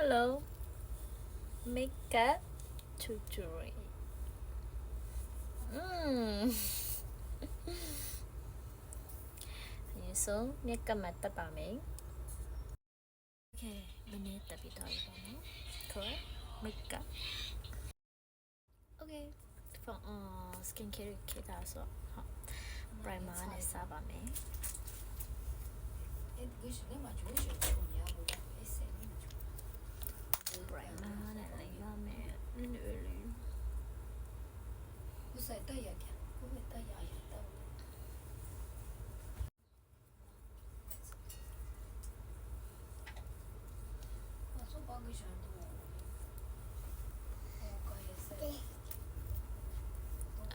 Hello, makeup tutorial. So, makeup mata ba mình? Okay, bên này tập bị thôi không? Correct, makeup. Okay, for skincare kit also. Primer này sao ba mình? Primer này lấy ba mẹ nữ.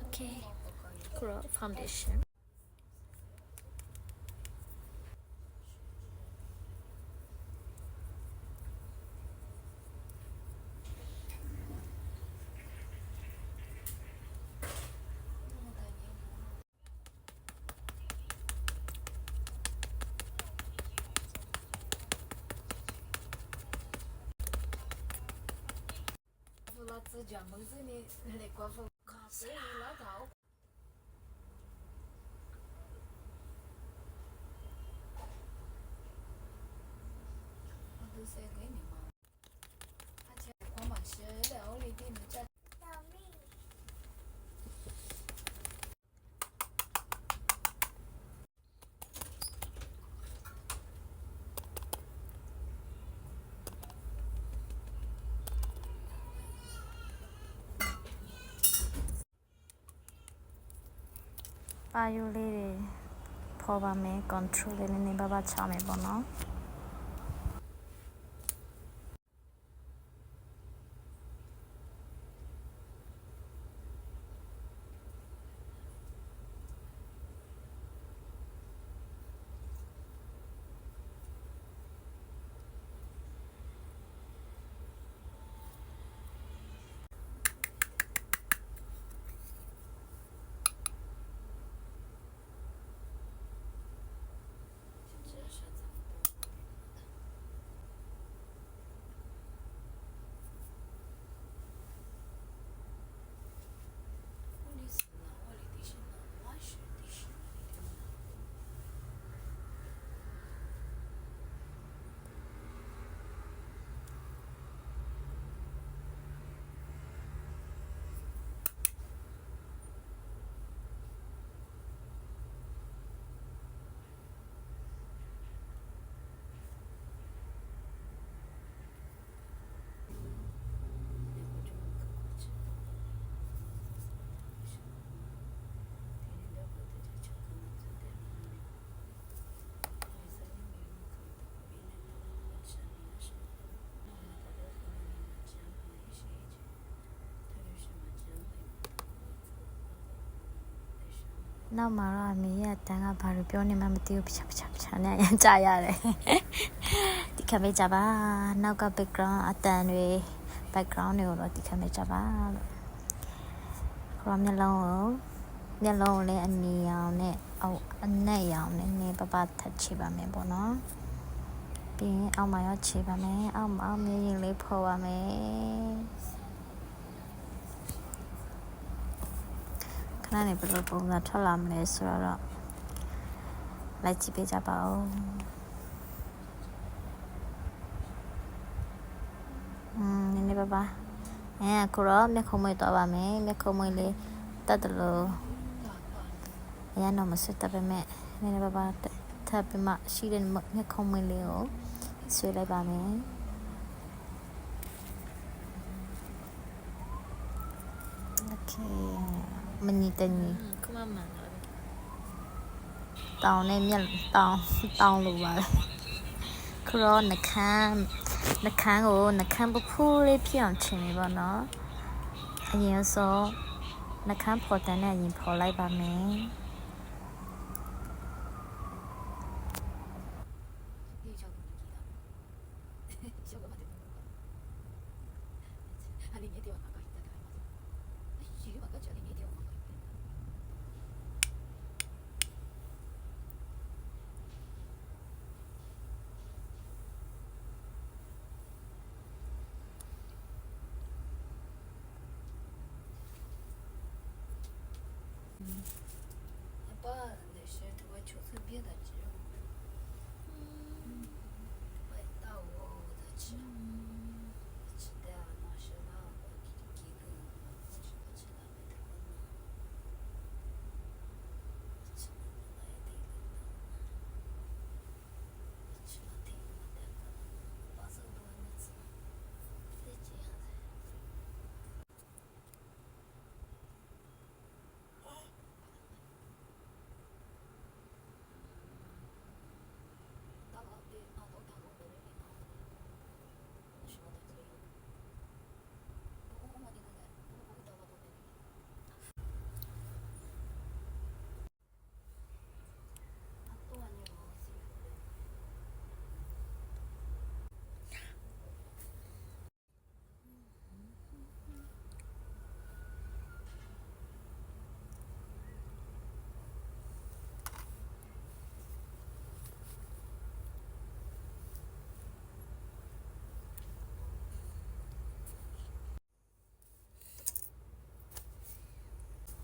Okay, curl foundation. Bio လေးတွေဖော်ပါမယ် control လေးနည်းနည်းပါးပါးချမယ်ပေါ့နော်နောက်မှာတော့အမေရဲ့တန်းကဘာလို့ပြောနေမှမသိဘူးဖြာနဲ့ရမ်းကြရတယ်ဒီခမေးကြပါနောက်က background အတန်တွေ background တွေကိုတော့ဒီခမေးကြပါလို့ခေါင်းမျက်လုံးကိုလည်းအနီရောင်နဲ့အနက်ရောင်နဲ့နည်းပပထပ်ချပါမယ်ပေါ့နော်ပြီးရင်အောက်မှာရောချပါမယ်အောက်မျက်ရည်လေးဖော်ပါမယ်ခဏနေဘယ်လိုပုံစံထွက်လာမလဲဆိုတော့လိုက်ကြည့်ပေးကြပါဦးနည်းနည်းပါပါကိုရောမျက်ခုံးမွေးတော့ပါမယ်မျက်ခုံးမွေးလေးတက်တယ်လို့အရင်တော့မစစ်တတ်ပေမဲ့နည်းနည်းပါပါထပ်ပြီးမှရှိတဲ့မျက်ခုံးမွေးလေးကိုဆွဲလိုက်ပါမယ်โอเคမနီတနီခုမှမှန်တော့တောင်းနဲ့မျက်တောင်းလို့ပါလေခရောနှခမ်းကိုနှခမ်းပဖူးလေးဖြစ်အောင်ချင်ပြီပေါ့နော်အရင်ဆိုနှခမ်းဖော်တန်းနဲ့အရင်ဖော်လိုက်ပါမယ်阿爸那是这个就是别的吃，外到我的吃，吃的那是那个几个，吃那没得个呢，吃那那也得个呢，吃那挺没得个呢，把手多那吃，得这样子。大佬对，那都看过别人的呢，说的这个，不过我的那个，不到我都没。都完全没有。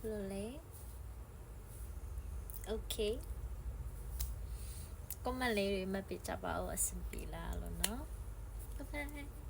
လို့လေ OK comment လေးတွေမှတ်ပြကြပါဦးအဆင်ပြေလားလို့နော် bye bye